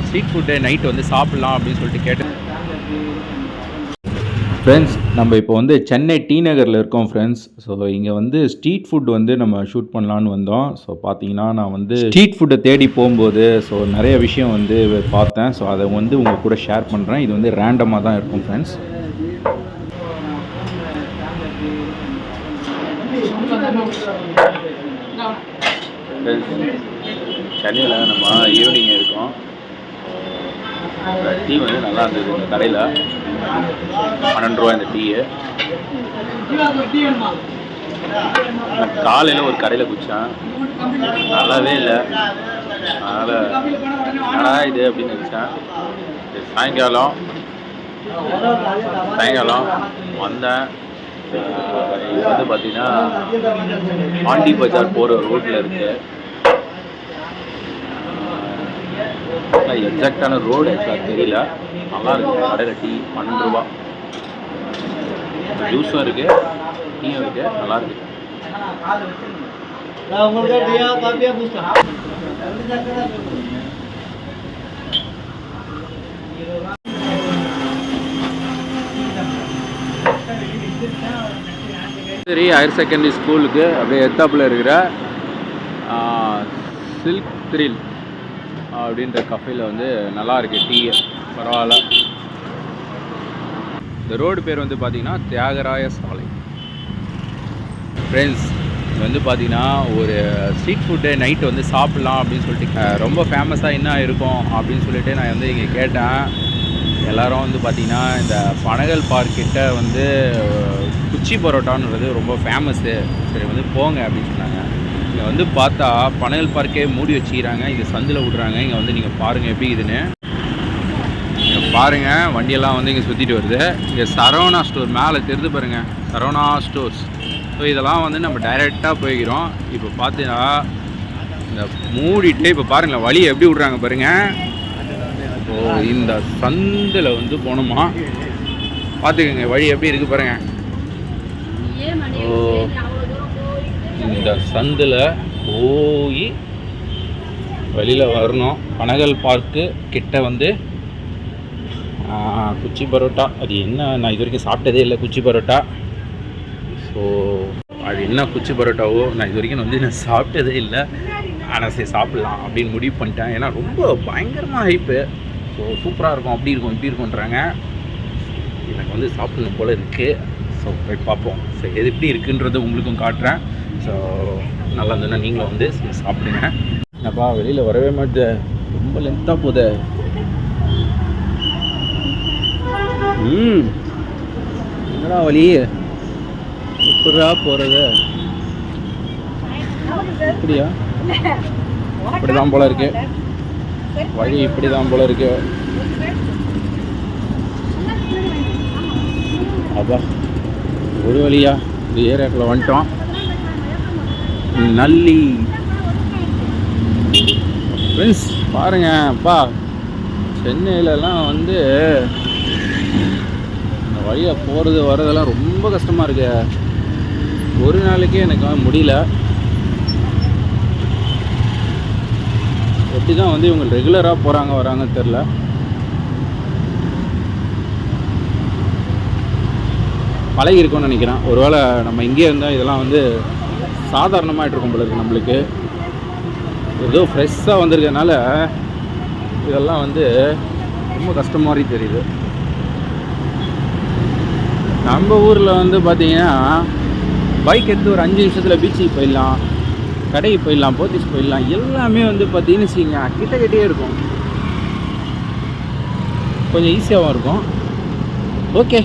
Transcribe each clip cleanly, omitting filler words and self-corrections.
Street food night வந்து சாப்பிட்லாம் அப்படின்னு சொல்லிட்டு கேட்டேன். ஃப்ரெண்ட்ஸ், நம்ம இப்போ வந்து சென்னை டி நகரில் இருக்கோம் ஃப்ரெண்ட்ஸ். ஸோ இங்கே வந்து ஸ்ட்ரீட் ஃபுட் வந்து நம்ம ஷூட் பண்ணலான்னு வந்தோம். ஸோ பார்த்தீங்கன்னா நான் வந்து ஸ்ட்ரீட் ஃபுட்டை தேடி போகும்போது ஸோ நிறைய விஷயம் வந்து பார்த்தேன். ஸோ அதை வந்து உங்கள் கூட ஷேர் பண்ணுறேன். இது வந்து ரேண்டமாக தான் இருக்கும் ஃப்ரெண்ட்ஸ். சென்னையில் நம்ம ஈவினிங் இருக்கோம். டீ வந்து நல்லா இருந்தது இந்த கடையில். 12 ரூபா இந்த டீ. காலையில் ஒரு கடையில் குடித்தேன், நல்லாவே இல்லை. அதனால் என்னடா இது அப்படின்னு நினச்சேன். சாயங்காலம் வந்தேன். இது வந்து பார்த்தீங்கன்னா பாண்டி பஜார் போகிற ரோட்டில் இருக்குது. எக்ஸாக்டான ரோடு ஆக்சுவலாக தெரியல. நல்லா இருக்குது கடையில் டீ. 12 ரூபா. ஜூஸும் இருக்குது, டீயும் இருக்குது, நல்லா இருக்குது. சரி, ஹையர் செகண்டரி ஸ்கூலுக்கு அப்படியே எத்தாப்பில் இருக்கிற சில்க் த்ரில் அப்படின்ற கஃபேல வந்து நல்லா இருக்குது டீ, பரவாயில்ல. இந்த ரோடு பேர் வந்து பார்த்திங்கன்னா தியாகராய சாலை. ஃப்ரெண்ட்ஸ், இது வந்து பார்த்திங்கன்னா ஒரு ஸ்ட்ரீட் ஃபுட்டு நைட்டு வந்து சாப்பிட்லாம் அப்படின்னு சொல்லிட்டு ரொம்ப ஃபேமஸாக என்ன இருக்கும் அப்படின்னு சொல்லிட்டு நான் வந்து இங்கே கேட்டேன். எல்லோரும் வந்து பார்த்திங்கன்னா இந்த பனகல் பார்க் கிட்ட வந்து குச்சி பரோட்டான்றது ரொம்ப ஃபேமஸ்ஸு, சரி வந்து போங்க அப்படின்னு சொன்னாங்க. இங்கே வந்து பார்த்தா பனகல் பார்க்கே மூடி வச்சுக்கிறாங்க. இங்கே சந்தில் விட்றாங்க. இங்கே வந்து நீங்கள் பாருங்கள் எப்படி இதுன்னு. இங்கே பாருங்கள், வண்டியெல்லாம் வந்து இங்கே சுற்றிட்டு வருது. இங்கே சரவணா ஸ்டோர் மேலே தெரிந்து பாருங்கள், சரவணா ஸ்டோர்ஸ். ஸோ இதெல்லாம் வந்து நம்ம டைரெக்டாக போய்க்கிறோம். இப்போ பார்த்தீங்கன்னா இந்த மூடிட்டு இப்போ பாருங்களேன் வழி எப்படி விட்றாங்க பாருங்கள். ஸோ இந்த சந்தில் வந்து போகணுமா, பார்த்துக்கோங்க வழி எப்படி இருக்குது பாருங்கள். ஸோ இந்த சந்தில் போய் வெளியில் வரணும். பனகல் பார்க்கு கிட்ட வந்து குச்சி பரோட்டா, அது என்ன நான் இது வரைக்கும் சாப்பிட்டதே இல்லை குச்சி பரோட்டா. ஸோ அது என்ன குச்சி பரோட்டாவோ நான் இது வரைக்கும் வந்து நான் சாப்பிட்டதே இல்லை. ஆனால் சரி சாப்பிட்லாம் அப்படின்னு முடிவு பண்ணிட்டேன். ஏன்னா ரொம்ப பயங்கரமாக ஹைப்பு. ஸோ சூப்பராக இருக்கும், அப்படி இருக்கும் இப்படி இருக்குன்றாங்க. எனக்கு வந்து சாப்பிடணும் போல் இருக்குது. ஸோ போய் பார்ப்போம். ஸோ எது எப்படி இருக்குன்றது உங்களுக்கும் காட்டுறேன். ஸோ நல்லா இருந்ததுன்னா நீங்களும் வந்து சாப்பிடுங்க. என்னப்பா வெளியில் வரவே மாட்டேது, ரொம்ப லென்த்தாக போகுது. என்னடா வழி, எப்படா போகிறது? இப்படியா? இப்படி தான் போல இருக்கு வழி, இப்படி தான் போல இருக்கு. அப்பா ஒரு வழியா இந்த ஏரியாக்குள்ள வந்துட்டோம். நல்லி ஃப்ரெண்ட்ஸ் பாருங்க, அப்பா சென்னையிலலாம் வந்து இந்த வழியாக போகிறது வர்றதெல்லாம் ரொம்ப கஷ்டமாக இருக்கு. ஒரு நாளைக்கே எனக்கு முடியல. எப்படி தான் வந்து இவங்க ரெகுலராக போகிறாங்க வராங்கன்னு தெரில. பழகி இருக்கும்னு நினைக்கிறேன். ஒருவேளை நம்ம இங்கே இருந்தால் இதெல்லாம் வந்து சாதாரணமாகிட்டு இருக்கும் போல இருக்குது. நம்மளுக்கு ஏதோ ஃப்ரெஷ்ஷாக வந்திருக்கனால இதெல்லாம் வந்து ரொம்ப கஷ்டம் மாதிரி தெரியுது. நம்ம ஊரில் வந்து பார்த்திங்கன்னா பைக் எடுத்து ஒரு 5 நிமிஷத்தில் பீச்சுக்கு போயிடலாம், கடைக்கு போயிடலாம், போத்தீஸ் போயிடலாம். எல்லாமே வந்து பார்த்தீங்கன்னு வச்சுக்கோங்க கிட்டே இருக்கும், கொஞ்சம் ஈஸியாகவும் இருக்கும். ஓகே,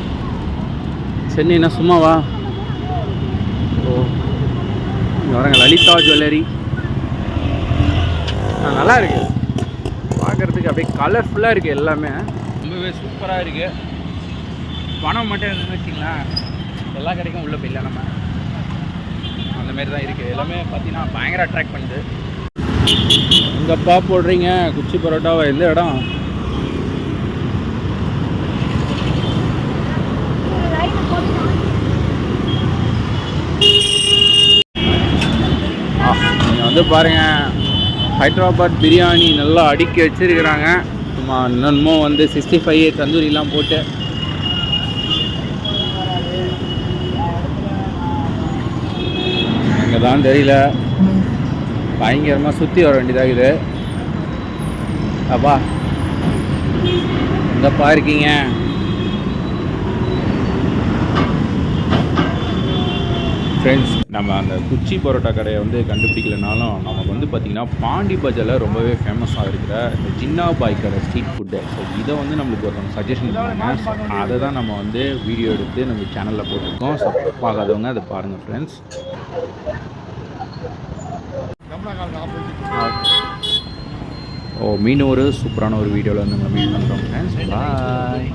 சென்னைனா சும்மாவா? ஓ இங்கே வரங்க லலிதா ஜுவல்லரி. நல்லா இருக்குது பார்க்குறதுக்கு, அப்படியே கலர்ஃபுல்லாக இருக்குது. எல்லாமே ரொம்பவே சூப்பராக இருக்குது. பணம் மட்டும் இருந்துன்னு வச்சிங்களேன் எல்லா கடைக்கும் உள்ளே போயிடலாம். நம்ம அந்தமாரி தான் இருக்குது. எல்லாமே பார்த்தீங்கன்னா பயங்கர அட்ராக்ட் பண்ணுது. எங்கப்பா போடுறீங்க குச்சி பரோட்டாவை? எந்த இடம்? நீங்கள் வந்து பாருங்கள், ஹைதராபாத் பிரியாணி நல்லா அடுக்கி வச்சுருக்கிறாங்க. ஆமாம், இன்னமும் வந்து 65 தந்தூரிலாம் போட்டு அங்கே தான் தெரியல, பயங்கரமாக சுற்றி வர வேண்டியதாக இருக்குது. அப்பா எங்கப்பா இருக்கீங்க? ஃப்ரெண்ட்ஸ், நம்ம அந்த குச்சி பரோட்டா கடையை வந்து கண்டுபிடிக்கலனாலும் நமக்கு வந்து பார்த்திங்கன்னா பாண்டி பஜாரில் ரொம்பவே ஃபேமஸாக இருக்கிற இந்த ஜின்னா பாய் கடை ஸ்ட்ரீட் ஃபுட்டு. ஸோ இதை வந்து நம்மளுக்கு ஒரு சஜஷன் பண்ணாங்க. ஸோ அதை தான் நம்ம வந்து வீடியோ எடுத்து நம்ம சேனலில் போட்டிருக்கோம். ஸோ பார்க்காதவங்க அதை பாருங்கள் ஃப்ரெண்ட்ஸ். மீண்டும் ஒரு சூப்பரான ஒரு வீடியோவில் வந்து நம்ம மீட் பண்ணுறோம் ஃப்ரெண்ட்ஸ். பாய்.